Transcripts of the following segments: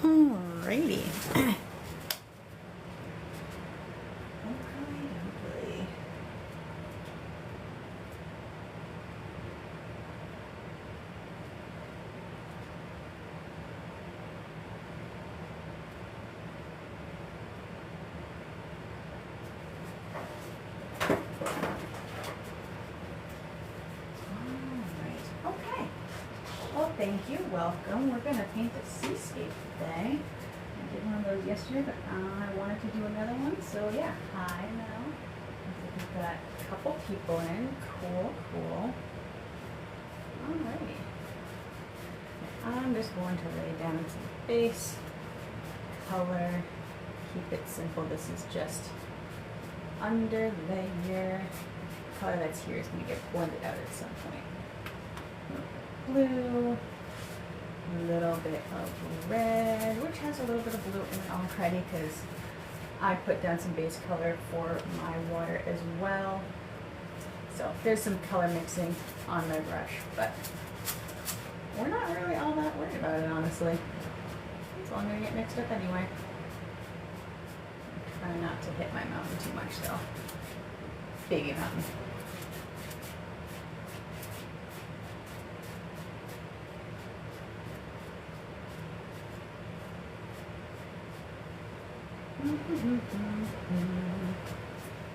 Alrighty. Well, thank you. Welcome. We're going to paint a seascape today. I did one of those yesterday, but I wanted to do another one. So yeah, hi Mel. We've got a couple people in. Cool, cool. Alrighty. I'm just going to lay down some base color. Keep it simple. This is just under layer. The color that's here is going to get blended out at some point. Blue, a little bit of red, which has a little bit of blue in it already because I put down some base color for my water as well. So there's some color mixing on my brush, but we're not really all that worried about it, honestly. It's all gonna get mixed up anyway. Try not to hit my mountain too much though. Big mountain.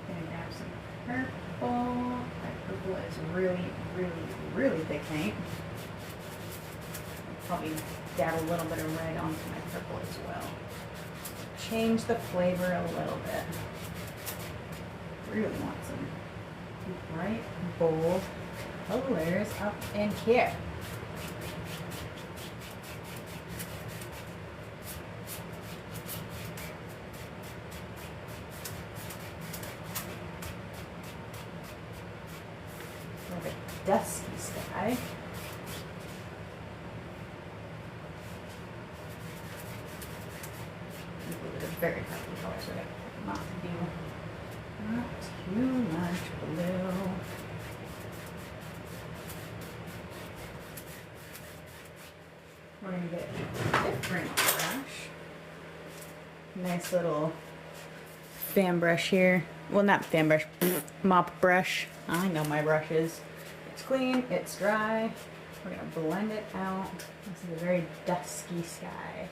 Gonna grab some purple. That purple is really thick paint. I'll probably dab a little bit of red onto my purple as well. Change the flavor a little bit. Really want some bright, bold colors up in here. Dusky sky. They're very happy colors, so not too much blue. We're gonna get a different brush. Nice little fan brush here. Well, not fan brush, mop brush. I know my brushes. It's clean, it's dry. We're gonna blend it out. This is a very dusky sky.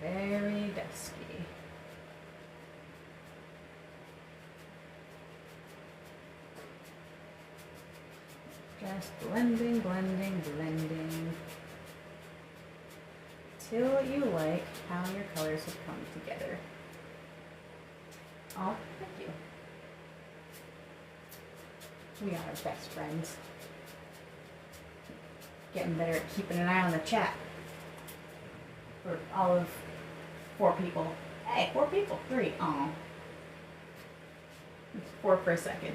Very dusky. Just blending, blending, blending. Till you like how your colors have come together. Oh, thank you. We are best friends. Getting better at keeping an eye on the chat. For all of 4 people. Hey, 4 people. 3. Aw. It's 4 for a second.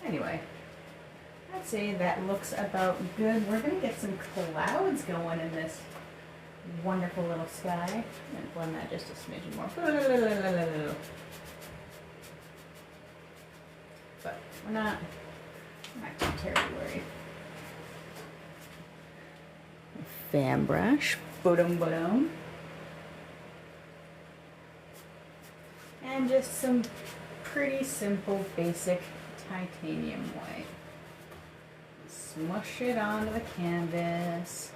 Anyway. I'd say that looks about good. We're going to get some clouds going in this wonderful little sky. And blend that just a smidgen more. But we're not too terribly worried. Fan brush. Boom. And just some pretty simple basic titanium white. Smush it onto the canvas.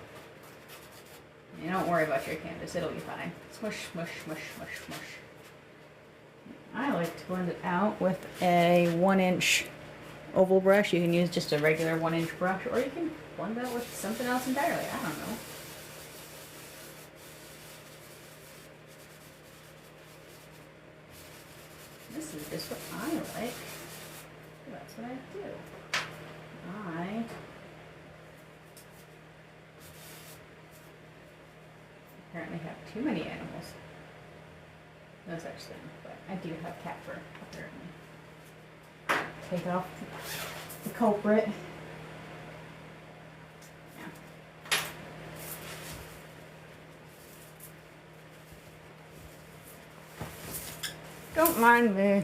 You don't worry about your canvas, it'll be fine. Smush, smush, smush, smush, smush. I like to blend it out with a 1-inch oval brush. You can use just a regular 1-inch brush, or you can blend it out with something else entirely. I don't know. This is just what I like. That's what I do. I apparently have too many animals. No such thing, but I do have cat fur, apparently. Take off the culprit. Yeah. Don't mind me.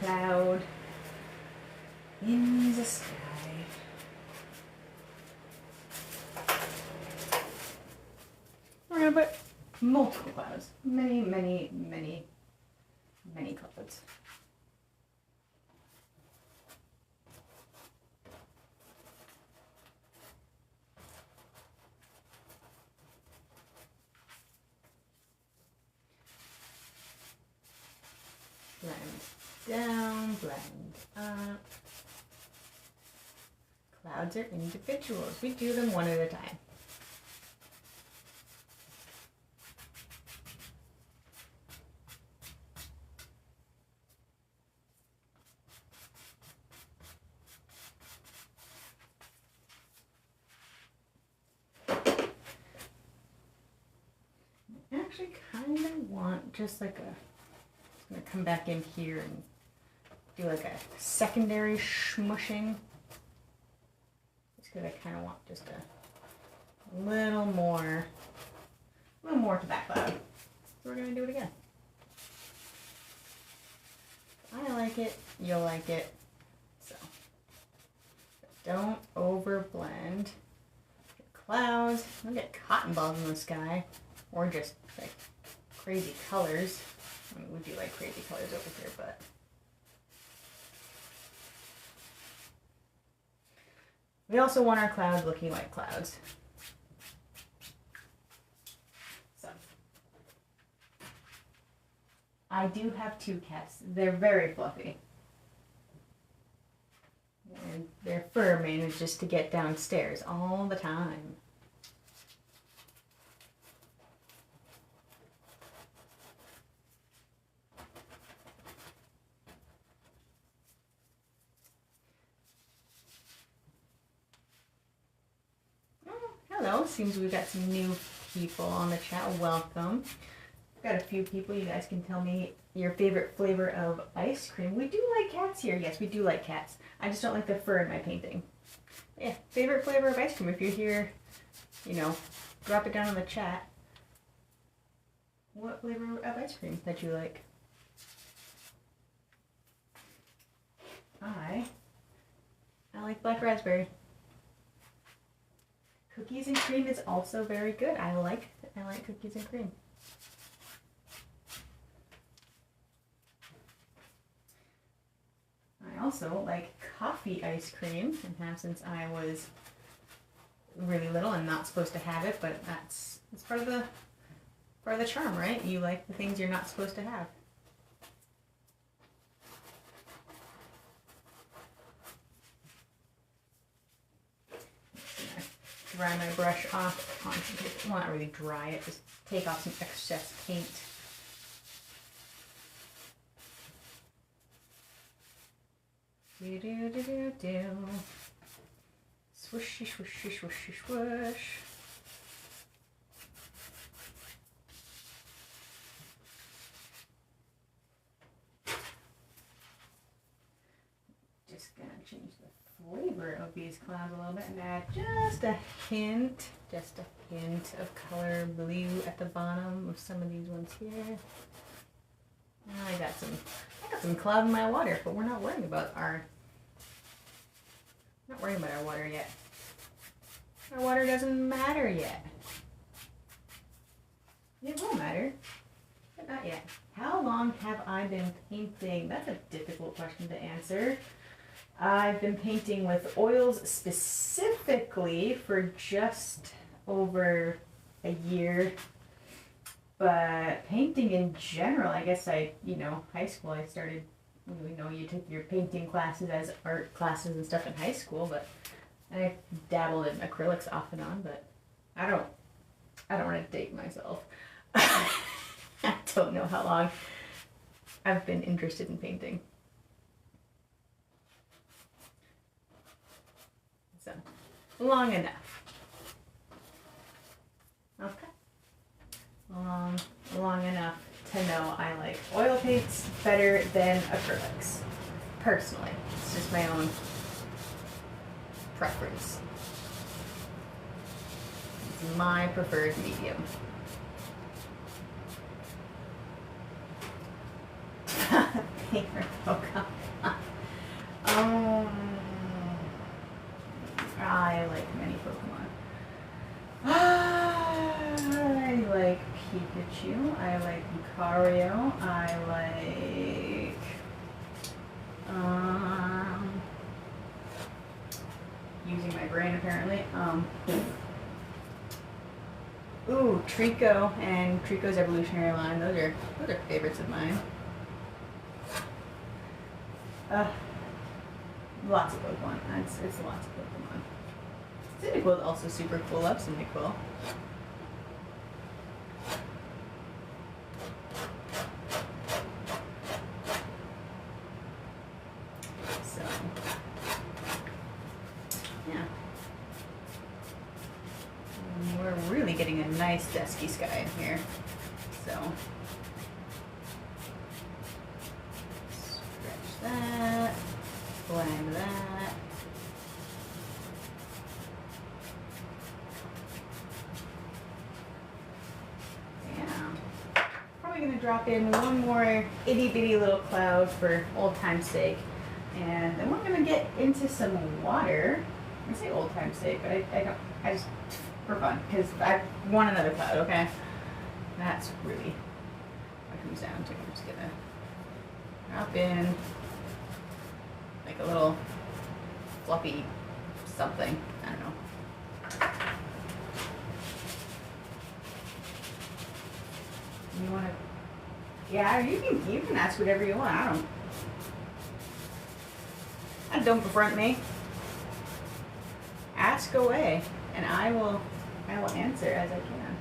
cloud in the sky. We're gonna put multiple clouds. Many, many, many, many clouds. Blend down, blend up. Clouds are individuals. We do them one at a time. I actually kind of want just like a, I'm going to come back in here and do like a secondary smushing. Just because I kind of want just a little more to that cloud. So we're going to do it again. I like it, you'll like it. So don't over blend clouds. Don't get cotton balls in the sky or just like crazy colors. I mean, we do like crazy colors over here, but we also want our clouds looking like clouds. So I do have two cats. They're very fluffy. And their fur manages to get downstairs all the time. Hello, seems we've got some new people on the chat. Welcome. Got a few people. You guys can tell me your favorite flavor of ice cream. We do like cats here. Yes, we do like cats. I just don't like the fur in my painting. Yeah, favorite flavor of ice cream. If you're here, you know, drop it down in the chat. What flavor of ice cream that you like? I like black raspberry. Cookies and cream is also very good. I like cookies and cream. I also like coffee ice cream and have since I was really little and not supposed to have it, but it's part of the charm, right? You like the things you're not supposed to have. Dry my brush off on some paper. Well, not really dry it, just take off some excess paint. Do do do do do. Swooshy swooshy swooshy swoosh. Just gonna change the flavor of these clouds a little bit and add just a hint of color blue at the bottom of some of these ones here. I got some cloud in my water, but we're not worrying about our water yet. Our water doesn't matter yet. It will matter, but not yet. How long have I been painting? That's a difficult question to answer. I've been painting with oils specifically for just over a year. But painting in general, I guess high school I started, you take your painting classes as art classes and stuff in high school, but I dabbled in acrylics off and on, but I don't want to date myself. I don't know how long I've been interested in painting. So, long enough. Okay. Long enough to know I like oil paints better than acrylics. Personally, it's just my own preference. It's my preferred medium. Paper, oh God. Pikachu. I like Lucario. I like using my brain apparently. Ooh, Trico and Trico's evolutionary line. Those are favorites of mine. Lots of Pokemon. It's lots of Pokemon. Cyndaquil is also super cool. Love Cyndaquil. So, yeah. And we're really getting a nice dusky sky in here. So, stretch that. Blend that. Yeah. Probably gonna drop in one more itty bitty little cloud for old time's sake. And then we're gonna get into some water. I say old time's sake, but I just, for fun, because I want another cloud, okay? That's really what it comes down to. I'm just gonna drop in like a little fluffy something. I don't know. You wanna? Yeah, you can ask whatever you want. Don't confront me. Ask away, and I will answer as I can.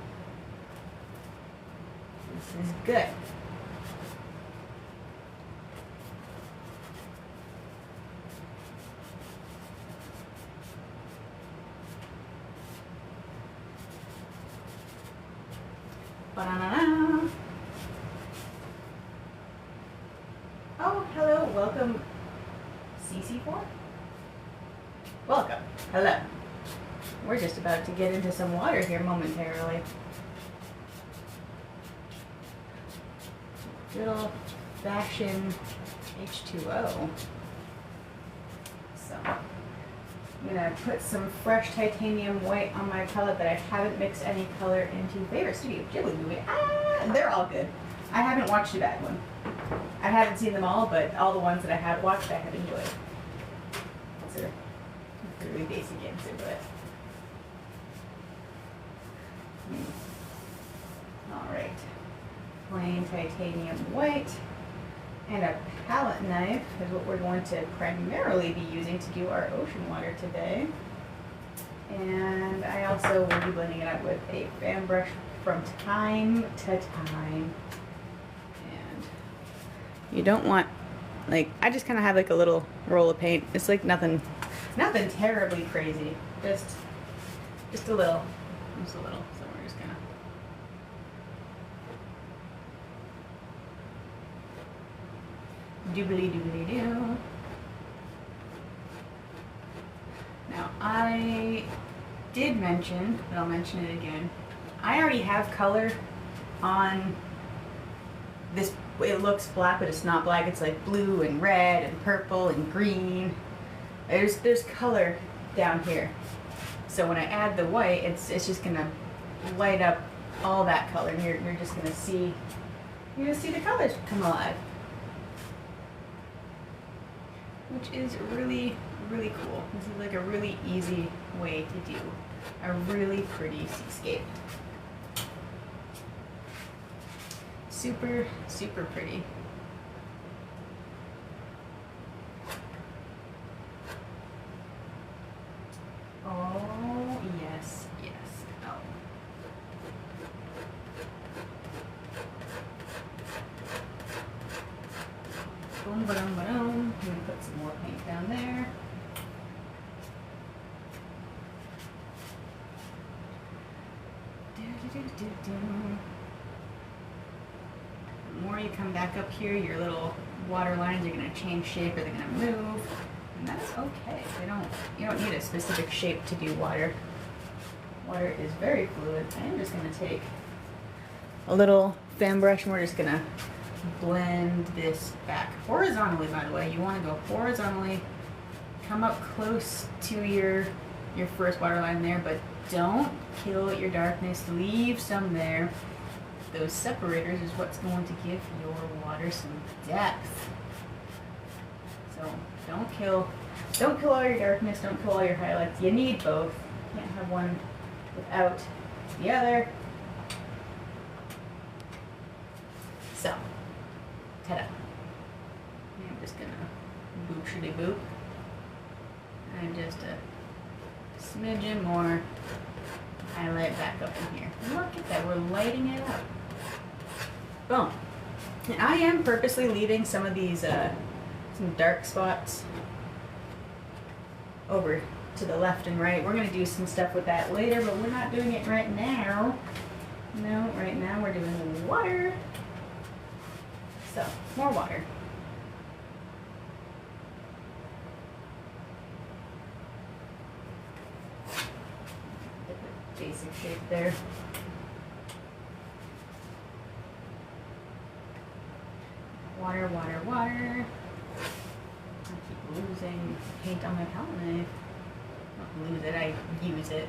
This is good. Ba-da-da-da. Oh, hello, welcome, CC4? Welcome, hello. We're just about to get into some water here momentarily. Good old fashioned H2O. So, I'm gonna put some fresh titanium white on my palette that I haven't mixed any color into. Favorite Studio Ghibli movie? They're all good. I haven't watched a bad one. I haven't seen them all, but all the ones that I have watched, I have enjoyed. That's a really basic answer, but. Alright. Plain titanium white. And a palette knife is what we're going to primarily be using to do our ocean water today. And I also will be blending it up with a fan brush from time to time. And you don't want, like, I just kind of have like a little roll of paint. It's like nothing terribly crazy. Just a little. Just a little. So we're just gonna. Doobly doobly doo. Now I did mention, but I'll mention it again. I already have color on this. It looks black, but it's not black. It's like blue and red and purple and green. There's color down here. So when I add the white, it's just gonna light up all that color, and you're just gonna see the colors come alive, which is really, really cool. This is like a really easy way to do a really pretty seascape. Super, super pretty. Oh, yes, yes. Oh. Boom, ba-dum, ba-dum. I'm gonna put some more paint down there. The more you come back up here, your little water lines are gonna change shape, or they're gonna move. And that's okay. You don't need a specific shape to do water. Water is very fluid. I'm just gonna take a little fan brush and we're just gonna blend this back horizontally. By the way, you want to go horizontally, come up close to your first water line there, but don't kill your darkness. Leave some there. those separators is what's going to give your water some depth. So don't kill all your darkness, don't kill all your highlights. You need both. You can't have one without the other. So, ta-da. I'm just gonna boop-shitty boop. And just a smidgen more highlight back up in here. Look at that, we're lighting it up. Boom. And I am purposely leaving some of these, some dark spots over to the left and right. We're gonna do some stuff with that later, but we're not doing it right now. No, right now we're doing water. So, more water. Basic shape there. Water, water, water. I keep losing paint on my palette knife. I don't lose it, I use it.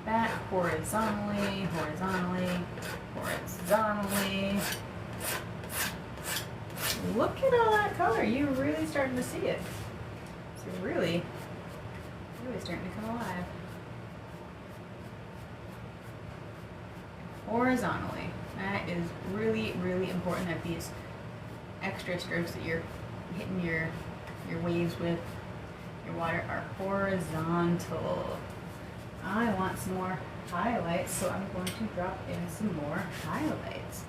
Back horizontally, horizontally, horizontally. Look at all that color. You're really starting to see it. It's really starting to come alive. Horizontally. That is really, really important that these extra strokes that you're hitting your waves with your water are horizontal. I want some more highlights, so I'm going to drop in some more highlights.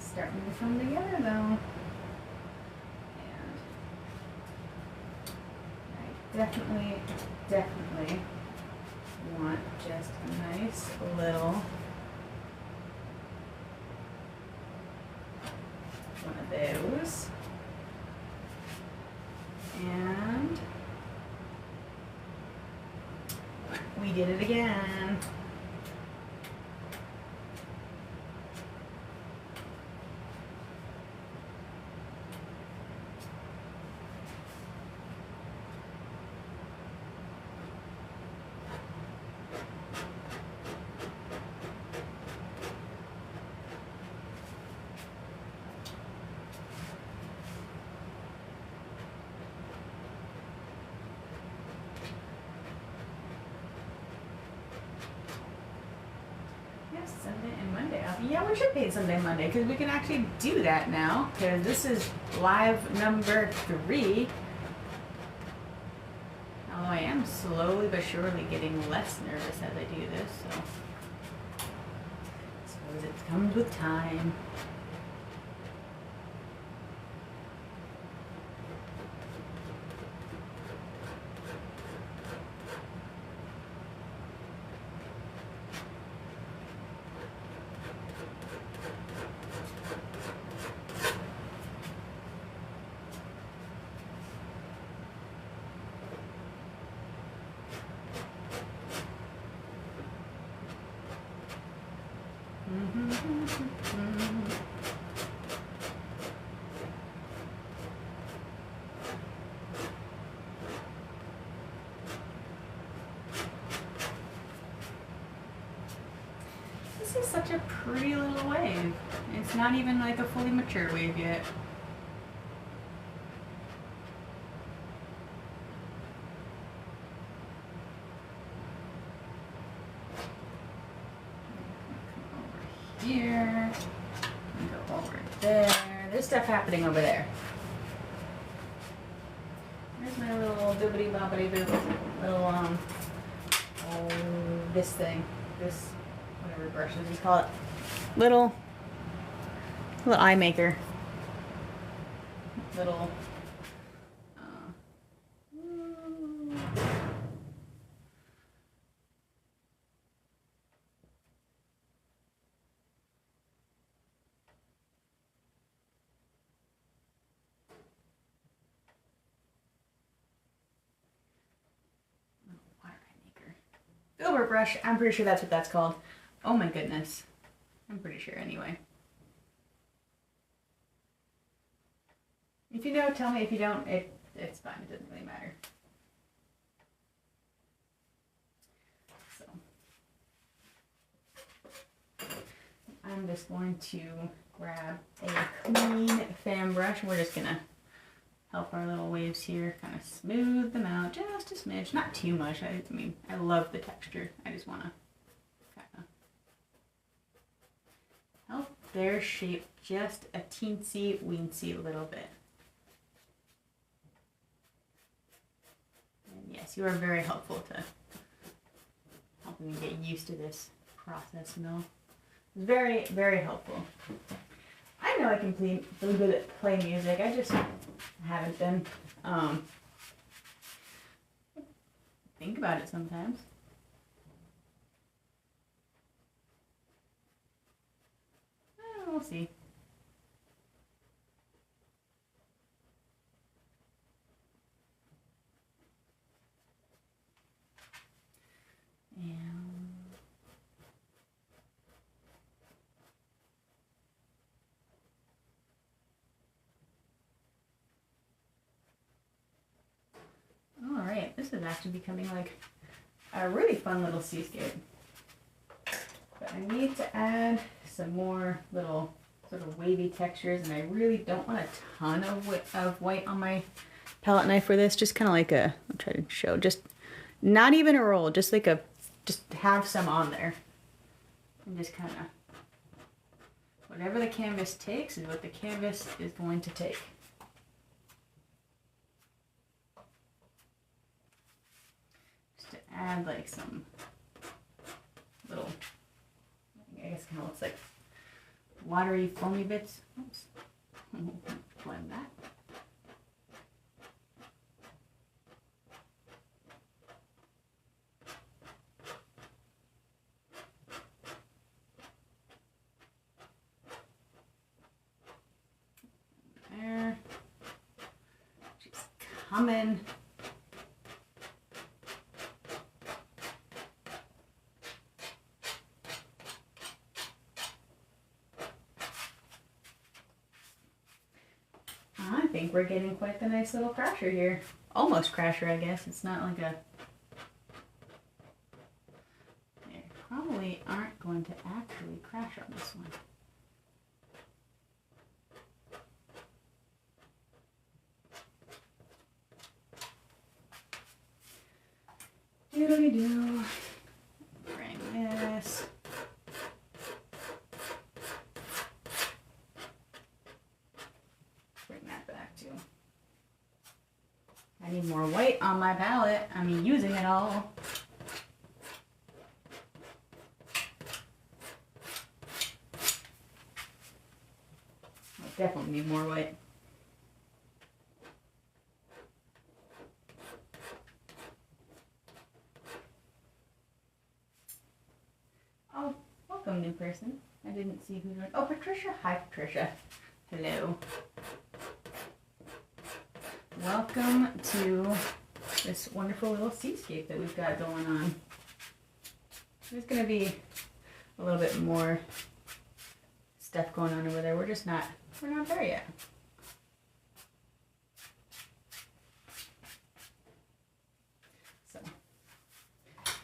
Starting to come together though. And I definitely want just a nice little one of those. And we did it again. Sunday and Monday off. Yeah, we should pay Sunday, Monday, because we can actually do that now, because this is live number 3. Although I am slowly but surely getting less nervous as I do this, so I suppose it comes with time. This is such a pretty little wave. It's not even like a fully mature wave yet. Here, and go over there. There's stuff happening over there. There's my little bibbity bobbity boo, little this thing, this whatever brushes you call it, little eye maker, little. filbert brush. I'm pretty sure that's what that's called. Oh my goodness. I'm pretty sure anyway. If you know, tell me. If you don't, it's fine. It doesn't really matter. So I'm just going to grab a clean fan brush. We're just gonna help our little waves here kind of smooth them out just a smidge, not too much. I mean, I love the texture. I just want to kind of help their shape just a teensy weensy little bit. And yes, you are very helpful to helping me get used to this process, Mel. Very, very helpful. I know I can play music. I just haven't been. Think about it sometimes. We'll see. All right, this is actually becoming like a really fun little seascape. But I need to add some more little sort of wavy textures, and I really don't want a ton of white on my palette knife for this. Just kind of like a, I'll try to show, just not even a roll, just like a, just have some on there. And just kind of, whatever the canvas takes is what the canvas is going to take. Just to add like some little, I guess kind of looks like watery, foamy bits. Oops. Blend that. There. She's coming. I think we're getting quite the nice little crasher here. Almost crasher, I guess. It's not like a... They probably aren't going to actually crash on this one. Doodly-doo. Bring this. Bring that back too. I need more white on my palette. I'm using it all. I definitely need more white. Oh, welcome, new person. I didn't see who you were. Oh, Patricia. Hi, Patricia. Hello. Welcome to this wonderful little seascape that we've got going on. There's going to be a little bit more stuff going on over there. We're not there yet. So,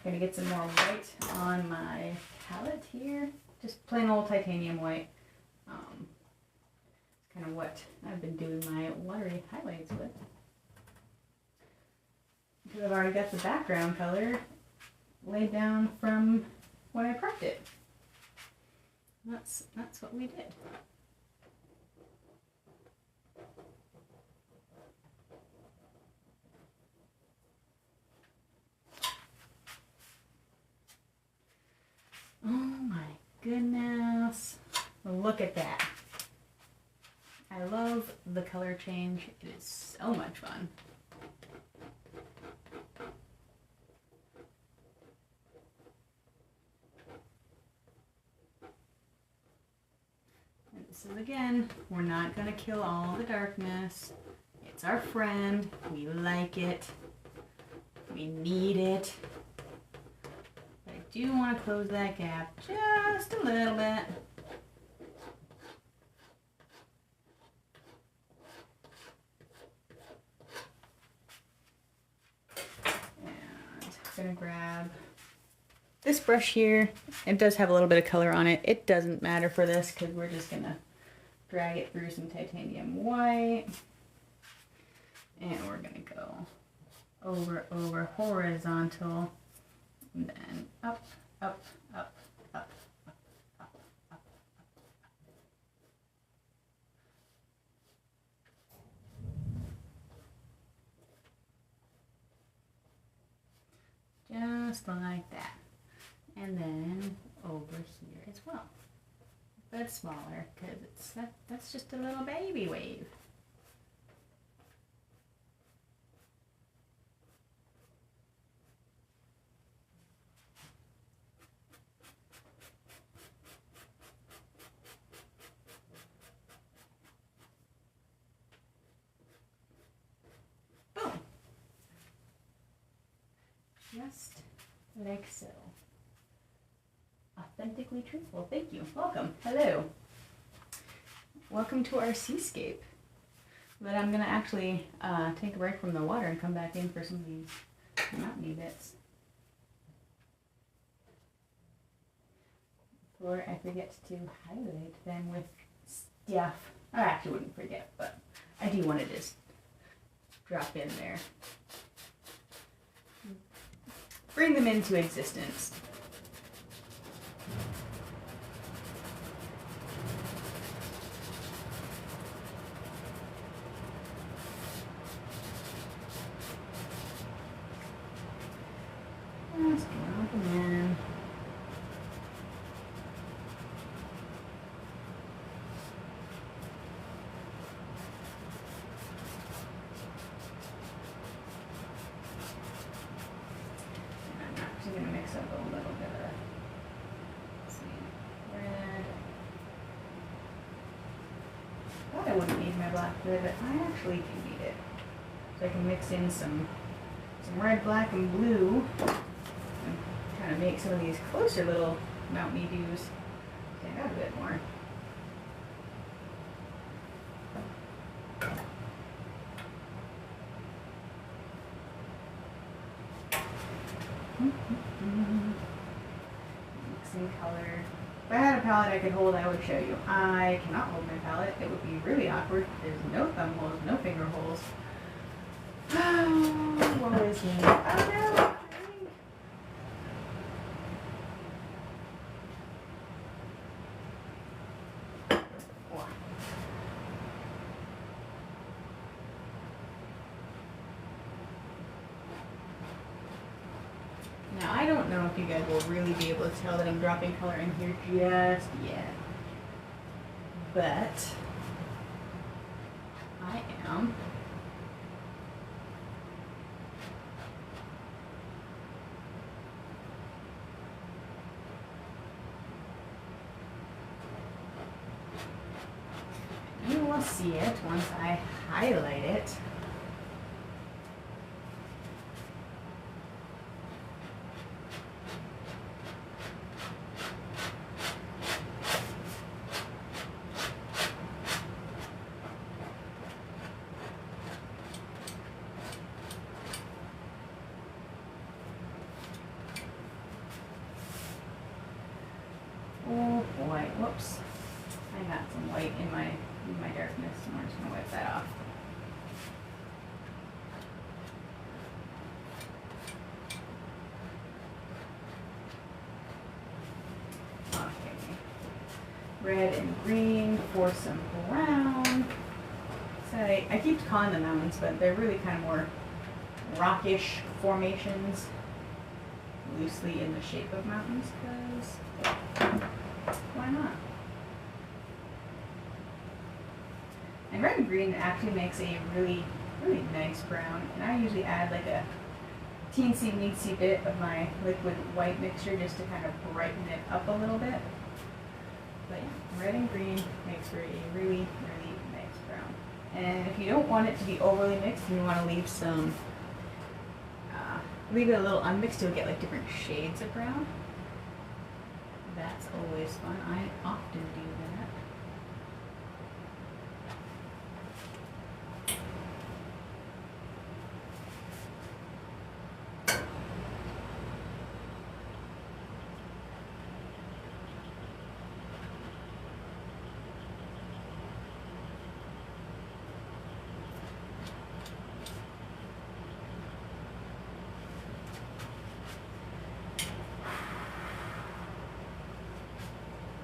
gonna get some more white on my palette here. Just plain old titanium white. It's kind of what I've been doing my watery highlights with. Because I've already got the background color laid down from when I prepped it. That's what we did. Oh my goodness. Look at that. I love the color change. It is so much fun. And this is, again, we're not going to kill all the darkness. It's our friend. We like it. We need it. do want to close that gap just a little bit. And I'm gonna grab this brush here. It does have a little bit of color on it. It doesn't matter for this because we're just gonna drag it through some titanium white. And we're gonna go over horizontal, and then up, up, up, up, up, up, up, up. Just like that. And then over here as well. But smaller because that's just a little baby wave. Boom. Just like so. Authentically truthful. Thank you. Welcome. Hello. Welcome to our seascape. But I'm gonna actually take a break from the water and come back in for some of these mountainy bits. Before I forget to highlight them with stuff. I actually wouldn't forget, but I do want to just drop in there. Bring them into existence. Just drop them in. I'm actually going to mix up a little bit of, let's see, red. I thought I wouldn't need my black red, but I actually do need it. So I can mix in some red, black, and blue. And kind of make some of these closer little mountainy dews stand out a bit more. Mixing color. If I had a palette I could hold, I would show you. I cannot hold my palette. It would be really awkward. There's no thumb holes, no finger holes. Oh, what is he? Oh no! Now, I don't know if you guys will really be able to tell that I'm dropping color in here just yet. But I am. You will see it once I highlight it. Oh boy, whoops. I got some white in my darkness, and I'm just gonna wipe that off. Okay. Red and green for some brown. So I keep calling them mountains, but they're really kind of more rockish formations, loosely in the shape of mountains, because why not? And red and green actually makes a really, really nice brown. And I usually add like a teensy-weensy bit of my liquid white mixture just to kind of brighten it up a little bit. But yeah, red and green makes for a really, really nice brown. And if you don't want it to be overly mixed and you want to leave some, leave it a little unmixed, you'll get like different shades of brown. That's always fun. I often do that.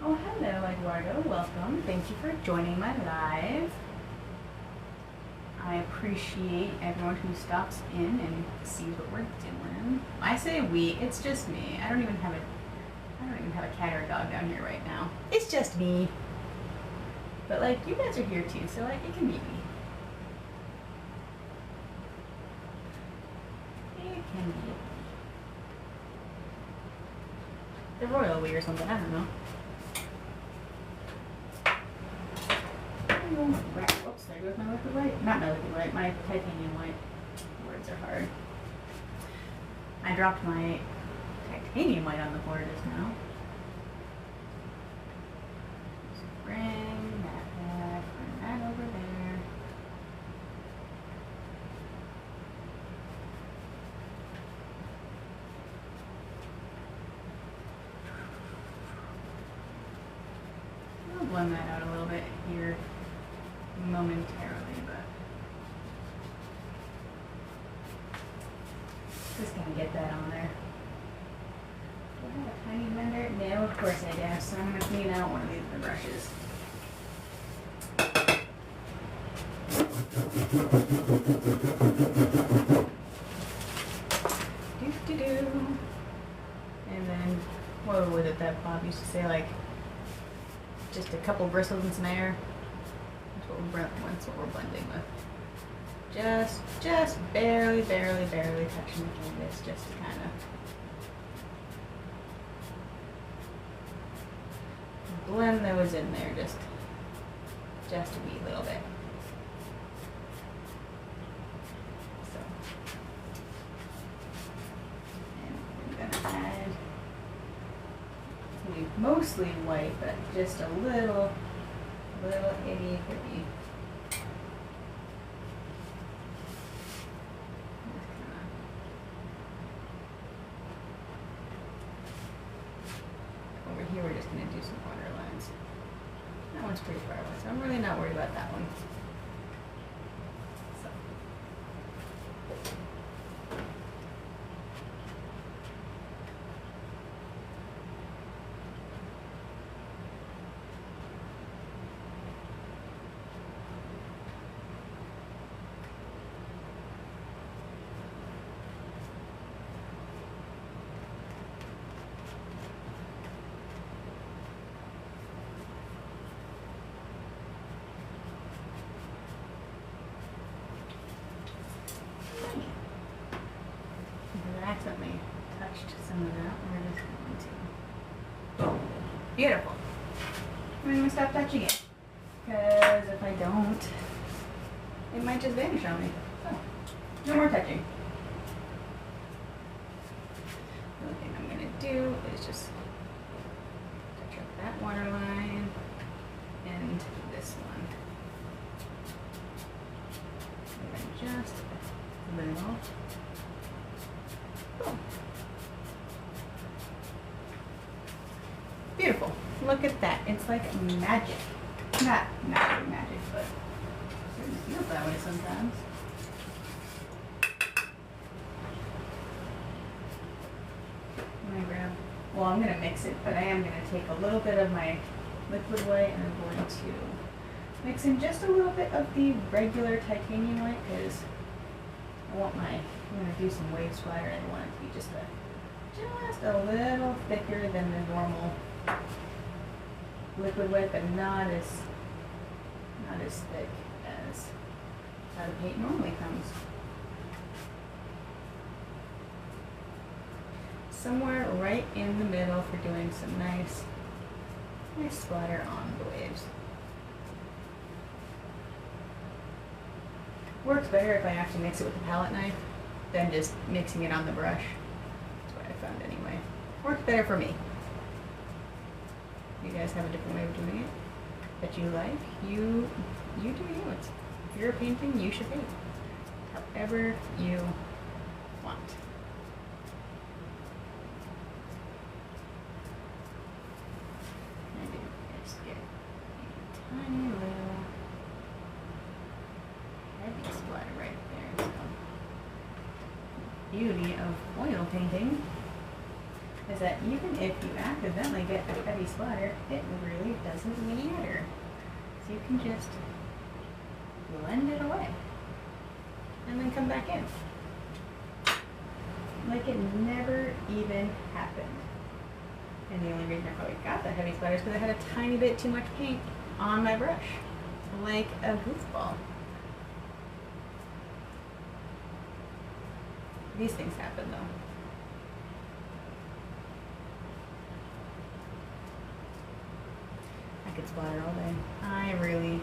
Oh, hello, Eduardo. Welcome. Thank you for joining my live. I appreciate everyone who stops in and sees what we're doing. I say we, it's just me. I don't even have a cat or a dog down here right now. It's just me. But like, you guys are here too, so like, it can be me. It can be. The royal we or something, I don't know. Oops, there goes my liquid white. Not my liquid white, my titanium white. Words are hard. I dropped my titanium white on the board just now. Just bring that back, bring that over there. I'll blend that out a little bit here momentarily, but just gonna get that on there. Do I have a tiny blender? No, of course I do. So I'm gonna clean out one of these brushes. Do. And then, what was it that Bob used to say, like, just a couple bristles and some air? That's what we're blending with. Just barely touching the canvas, just to kind of blend those in there, just a wee little bit. So, and I'm gonna add, it's gonna be mostly white, but just a little itty bitty. Over here we're just going to do some water lines. That one's pretty far away, so I'm really not worried about that one. Accidentally touched some of that. We're just going to. Boom. Beautiful. I'm going to stop touching it. Because if I don't, it might just vanish on me. So, no more touching. The only thing I'm going to do is just touch up that water line and this one. And then just a little. Beautiful. Look at that. It's like magic. Not magic, but it feels that way sometimes. I'm going to mix it, but I am going to take a little bit of my liquid white and I'm going to mix in just a little bit of the regular titanium white because I'm going to do some wave splatter and I want it to be just a little thicker than the normal liquid white, but not as thick as how the paint normally comes. Somewhere right in the middle for doing some nice splatter on the waves. Works better if I actually mix it with a palette knife than just mixing it on the brush. That's what I found anyway. Works better for me. You guys have a different way of doing it that you like. You do you. If you're painting, you should paint however you want. And just get a tiny little heavy splatter right there. So, beauty of oil painting is that even if you accidentally get a heavy splatter, it really doesn't matter. So you can just blend it away and then come back in. Like it never even happened. And the only reason I probably got that heavy splatter is because I had a tiny bit too much paint on my brush. Like a goofball. These things happen though. I could splatter all day. I really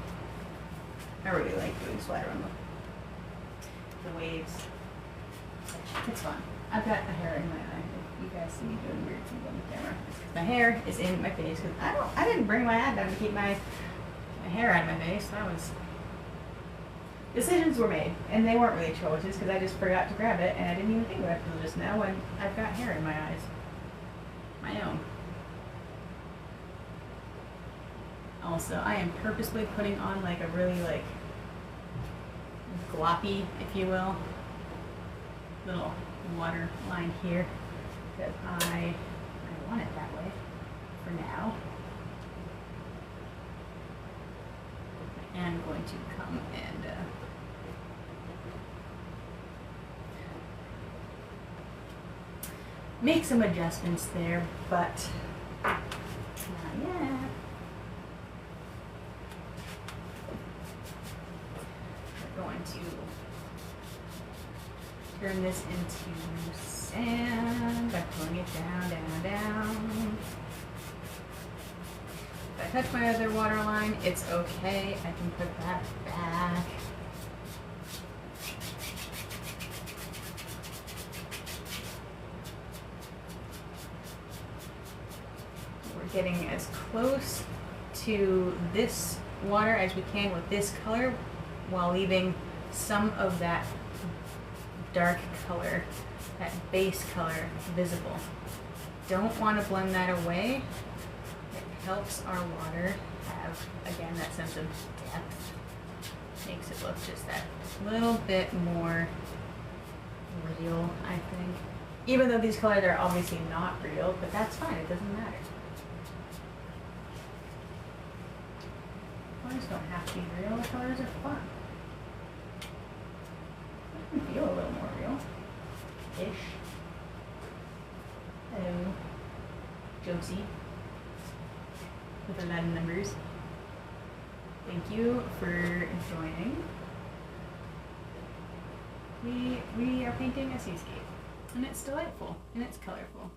like doing splatter on the waves. It's fun. I've got a hair in my eye. If you guys see me doing weird things on the camera, my hair is in my face because I didn't bring my hat down to keep my hair out of my face. Decisions were made, and they weren't really choices because I just forgot to grab it, and I didn't even think about it until just now when I've got hair in my eyes. My own. Also, I am purposely putting on like a really like gloppy, if you will, little water line here because I want it that way for now. I am going to come and make some adjustments there, but not yet. We're going to turn this into sand by pulling it down, down, down. If I touch my other water line, it's okay. I can put that back. We're getting as close to this water as we can with this color while leaving some of that dark color, that base color visible. Don't want to blend that away. It helps our water have, again, that sense of depth. Makes it look just that little bit more real, I think. Even though these colors are obviously not real, but that's fine, it doesn't matter. Colors don't have to be real, colors are fun. They can feel a little more real-ish. Hello, Josie, with 11 numbers. Thank you for joining. We are painting a seascape, and it's delightful, and it's colorful.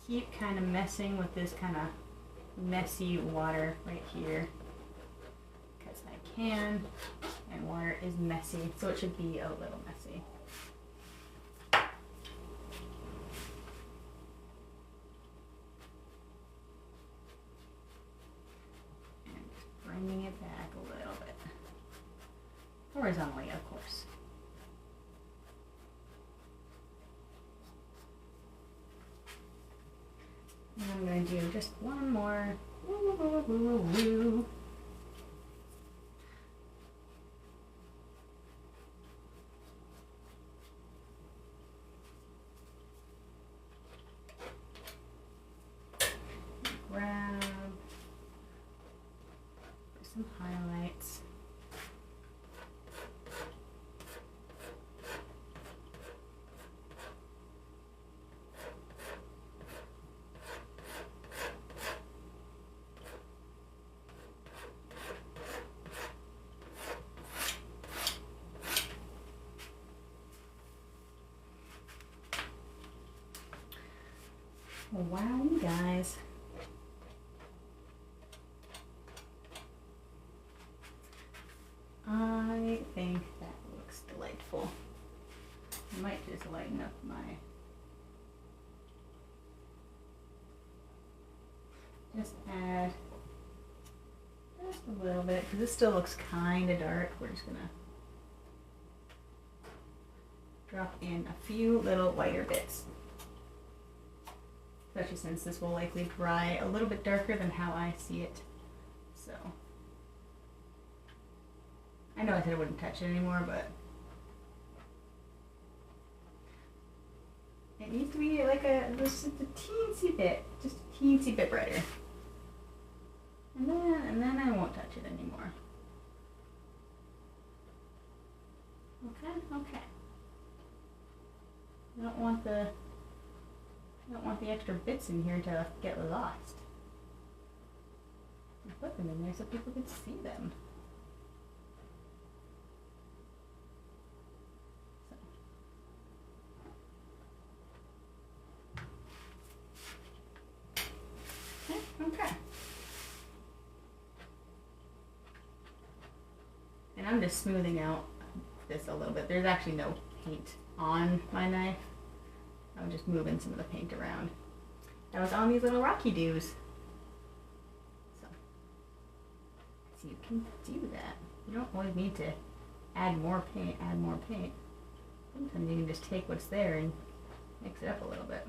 Keep kind of messing with this kind of messy water right here because I can, and water is messy, so it should be a little messy. And just bringing it back a little bit, horizontally, of course. And I'm going to do just one more. Woo, woo, woo, woo, woo. Grab some highlights. Wow, you guys. I think that looks delightful. I might just lighten up my, just add just a little bit, because this still looks kind of dark. We're just gonna drop in a few little lighter bits, especially since this will likely dry a little bit darker than how I see it. So I know I said I wouldn't touch it anymore, but it needs to be like just a teensy bit, just a teensy bit brighter. And then I won't touch it anymore. Okay. I don't want the extra bits in here to get lost. I put them in there so people can see them. Okay. And I'm just smoothing out this a little bit. There's actually no paint on my knife. I'm just moving some of the paint around. I was on these little Rocky Doos. So you can do that. You don't always need to add more paint. Sometimes you can just take what's there and mix it up a little bit.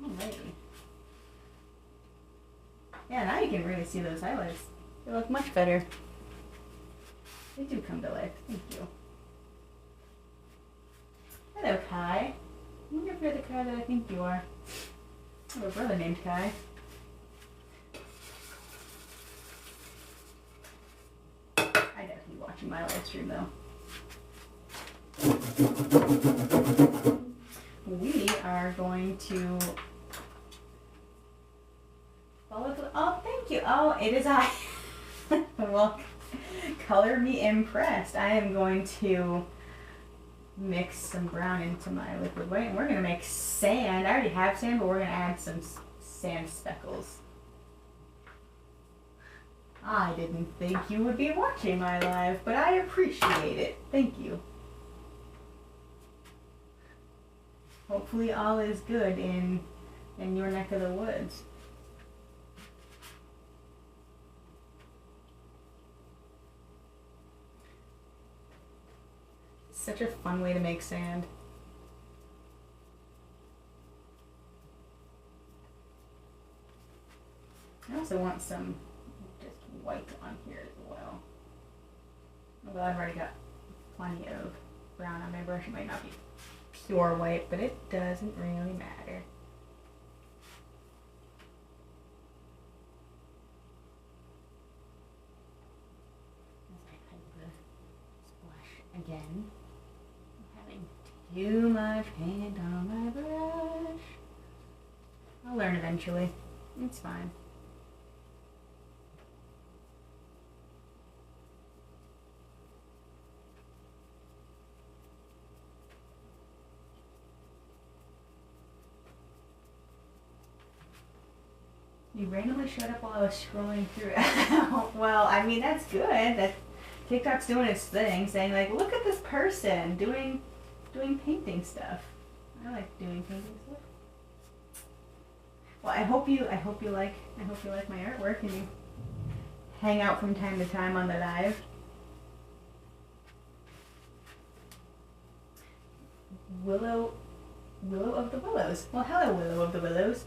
Alrighty. Yeah, now you can really see those highlights. They look much better. They do come to life. Thank you. Hello, Kai. I wonder if you're the Kai that I think you are. I have a brother named Kai. I doubt he's watching my live stream though. We are going to follow the, oh, thank you. Oh, it is I. Well, color me impressed. I am going to mix some brown into my liquid white, and we're going to make sand. I already have sand, but we're going to add some sand speckles. I didn't think you would be watching my live, but I appreciate it. Thank you. Hopefully all is good in your neck of the woods. Such a fun way to make sand. I also want some just white on here as well. Although I've already got plenty of brown on my brush. It might not be pure white, but it doesn't really matter. As I type the splash again. Too much paint on my brush. I'll learn eventually. It's fine. You randomly showed up while I was scrolling through. Well, I mean, that's good. That TikTok's doing its thing, saying like, look at this person doing painting stuff. I like doing painting stuff. Well, I hope you like my artwork and you hang out from time to time on the live. Willow of the Willows. Well, hello, Willow of the Willows.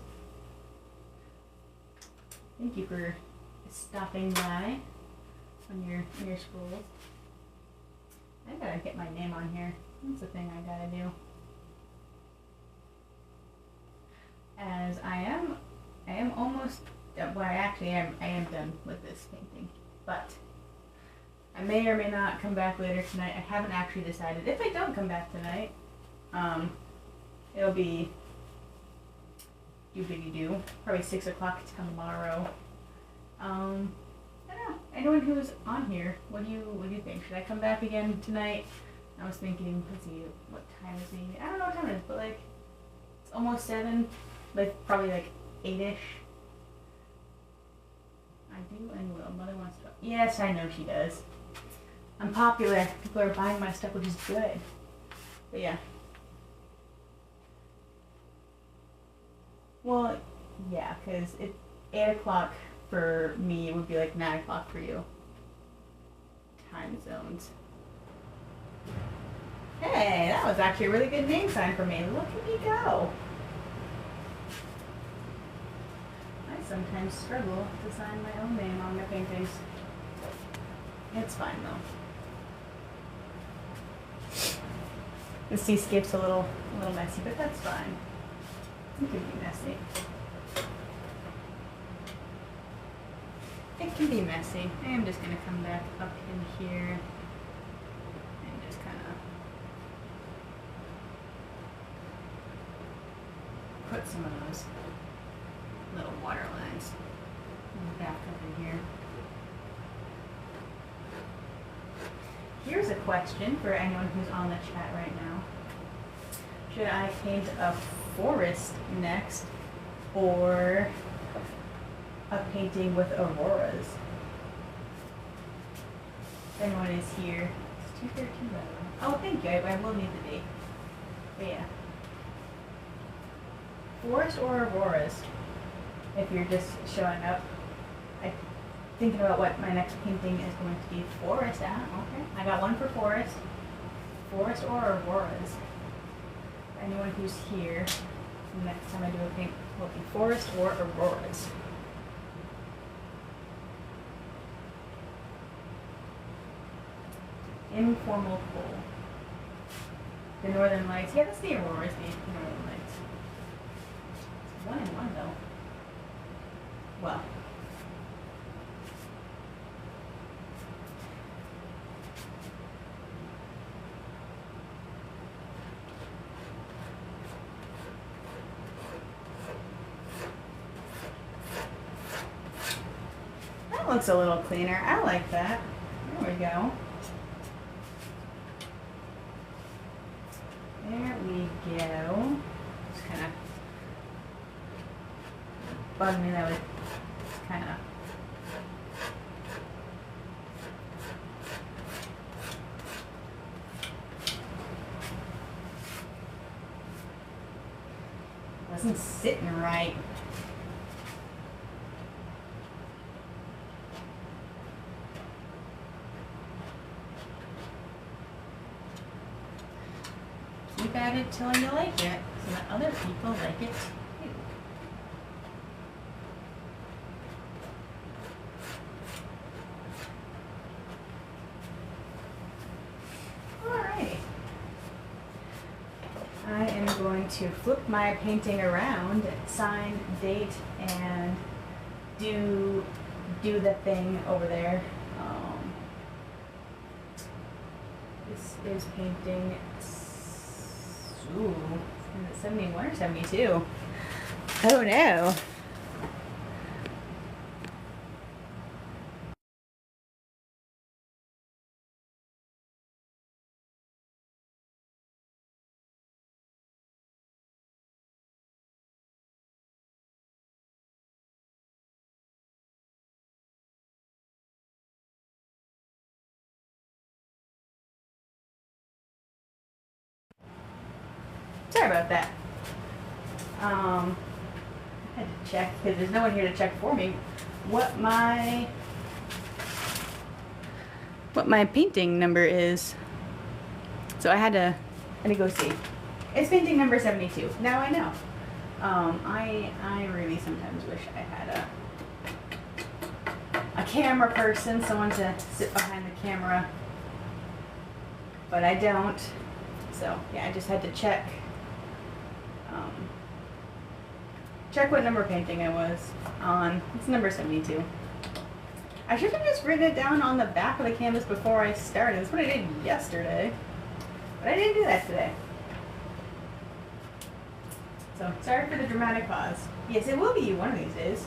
Thank you for stopping by on your scrolls. I gotta get my name on here. That's the thing I gotta do. As I am almost, well, I am done with this painting, but I may or may not come back later tonight. I haven't actually decided. If I don't come back tonight, it'll be do probably 6 o'clock tomorrow. I don't know. Anyone who's on here, what do you think? Should I come back again tonight I was thinking, let's see, what time is it? I don't know what time it is, but like, it's almost 7, like probably like 8-ish. I do and will. Mother wants to. Yes, I know she does. I'm popular. People are buying my stuff, which is good. But yeah. Well, yeah, because 8 o'clock for me would be like 9 o'clock for you. Time zones. Hey, that was actually a really good name sign for me. Look at me go. I sometimes struggle to sign my own name on my paintings. It's fine though. The seascape's a little messy, but that's fine. It can be messy. It can be messy. I am just gonna come back up in here and just kind of put some of those little water lines back up in here. Here's a question for anyone who's on the chat right now. Should I paint a forest next or a painting with auroras? If anyone is here. It's 2:13 by the way. Oh, thank you. I will need the date. But yeah. Forest or auroras? If you're just showing up. Thinking about what my next painting is going to be. Forest, okay. I got one for forest. Forest or auroras. For anyone who's here, the next time I do a paint will be forest or auroras. Informal poll. The Northern Lights. Yeah, that's the auroras, the Northern Lights. It's 1 and 1 though. Well. That looks a little cleaner. I like that. There we go. There we go. Just kind of bugged me that would kind of wasn't sitting right. Keep at it till you like it, so that other people like it too. Alright. I am going to flip my painting around, sign, date, and do the thing over there. This is painting. Ooh, is it 71 or 72? Oh no. Sorry about that. I had to check because there's no one here to check for me what my painting number is. So I had to go see. It's painting number 72. Now I know. I really sometimes wish I had a camera person, someone to sit behind the camera, but I don't. So yeah, I just had to check. Check what number painting I was on. It's number 72. I should have just written it down on the back of the canvas before I started. That's what I did yesterday. But I didn't do that today. So, sorry for the dramatic pause. Yes, it will be you one of these days.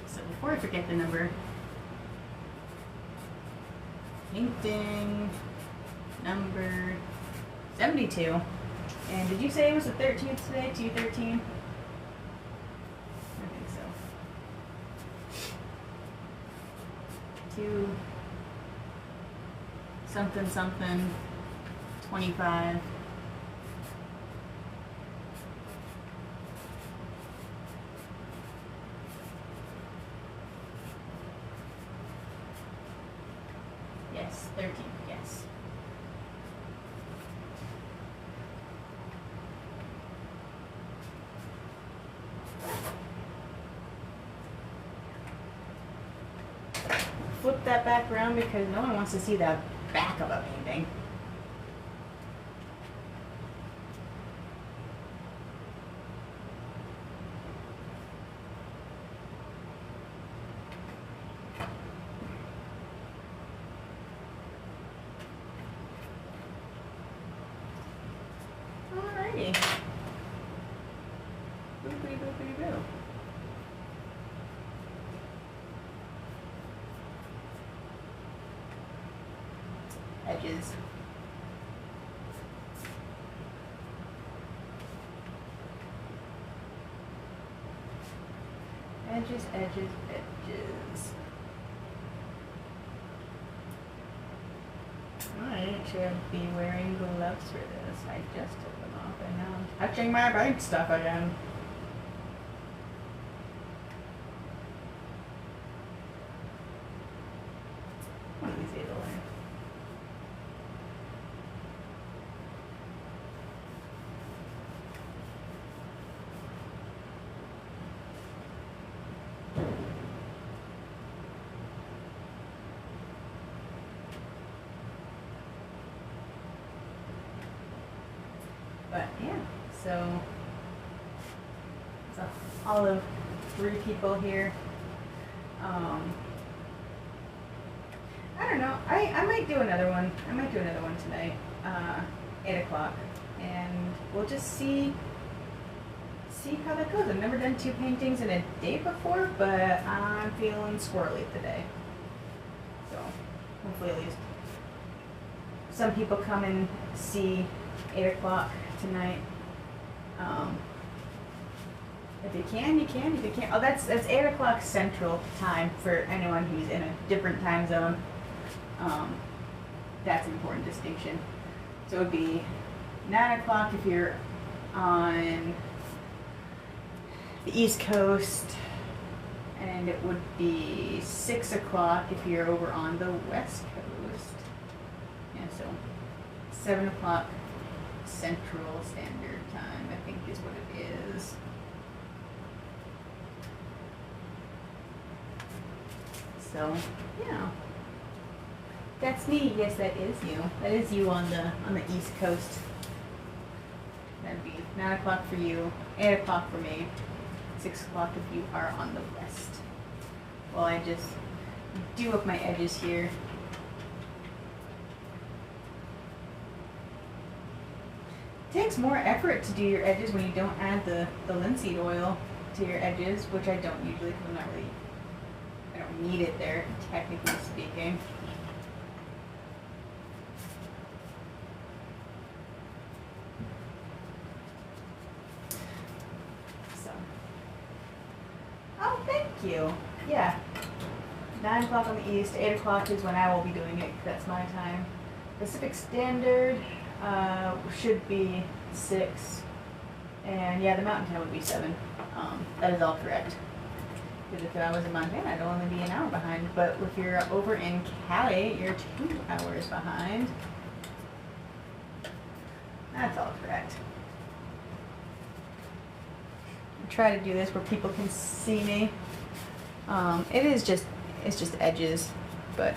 So, before I forget the number. Painting number 72. And did you say it was the 13th today? 213? I think so. 2 something something 25. Yes, 13, yes. Flip that back around because no one wants to see the back of a painting. Alrighty. Boopity boopity boo. Edges. Edges, edges, edges. I should be wearing gloves for this. I just took them off and now I'm touching my bank stuff again. One of these days I'll learn. But yeah, so it's all of 3 people here. I don't know. I might do another one. I might do another one tonight, 8 o'clock, and we'll just see how that goes. I've never done 2 paintings in a day before, but I'm feeling squirrely today. So hopefully at least some people come and see 8 o'clock tonight. If you can, you can. If you can't, oh, that's 8 o'clock Central Time for anyone who's in a different time zone. That's an important distinction. So it would be 9 o'clock if you're on the East Coast, and it would be 6 o'clock if you're over on the West Coast. Yeah, so 7 o'clock Central Standard Time, I think is what it is. So, yeah. That's me. Yes, that is you. That is you on the East Coast. That'd be 9 o'clock for you, 8 o'clock for me, 6 o'clock if you are on the West. Well, I just do up my edges here. It takes more effort to do your edges when you don't add the linseed oil to your edges, which I don't usually because I don't need it there, technically speaking. So, oh, thank you. Yeah, 9 o'clock on the East, 8 o'clock is when I will be doing it. That's my time. Pacific Standard should be 6, and yeah, the Mountain Time would be 7. That is all correct. Because if I was in Montana, I'd only be an hour behind. But if you're over in Cali, you're 2 hours behind. That's all correct. I try to do this where people can see me. It's just edges, but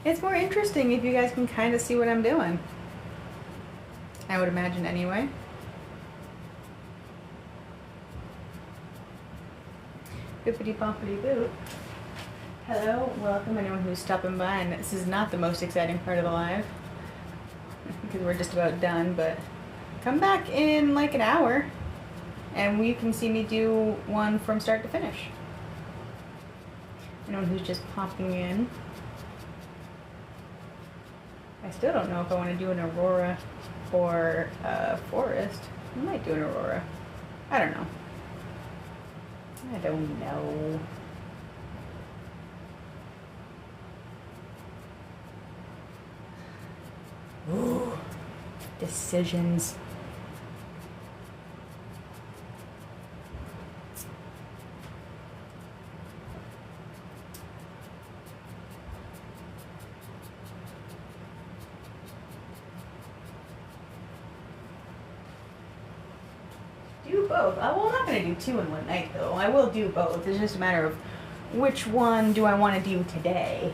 it's more interesting if you guys can kind of see what I'm doing. I would imagine anyway. Bippity boppity boop. Hello, welcome anyone who's stopping by, and this is not the most exciting part of the live because we're just about done, but come back in like an hour and you can see me do one from start to finish. Anyone who's just popping in. I still don't know if I want to do an aurora or a forest. I might do an aurora. I don't know. I don't know. Ooh, decisions. Do both. Well, I'm not going to do two in one night, though. I will do both. It's just a matter of which one do I want to do today.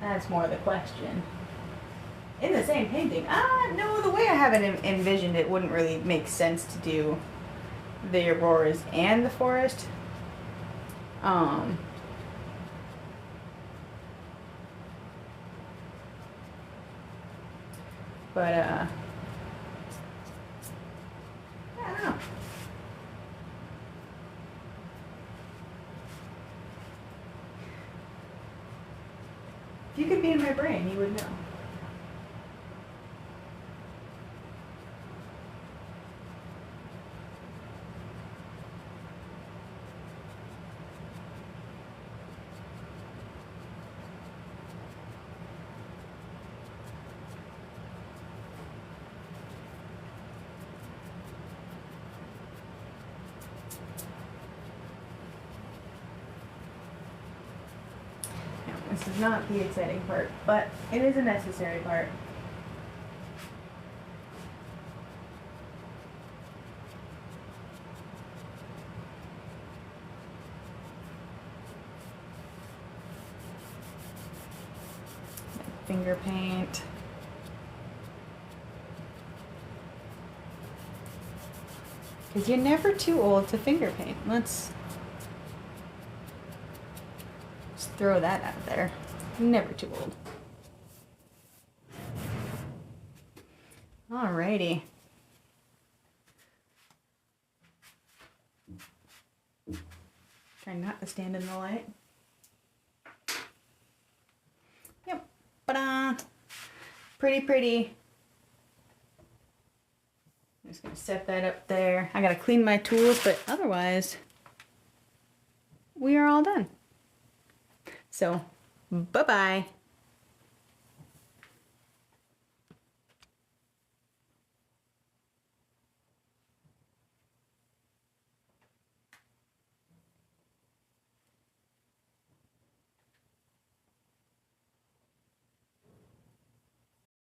That's more the question. In the same painting? No, the way I have it envisioned, it wouldn't really make sense to do the auroras and the forest. But, I don't know. If you could be in my brain, you would know. This is not the exciting part, but it is a necessary part. Finger paint. Because you're never too old to finger paint. Let's just throw that out there. Never too old. Alrighty. Try not to stand in the light. Yep. Ta-da! Pretty, pretty. I'm just gonna set that up there. I gotta clean my tools, but otherwise, we are all done. So, bye-bye.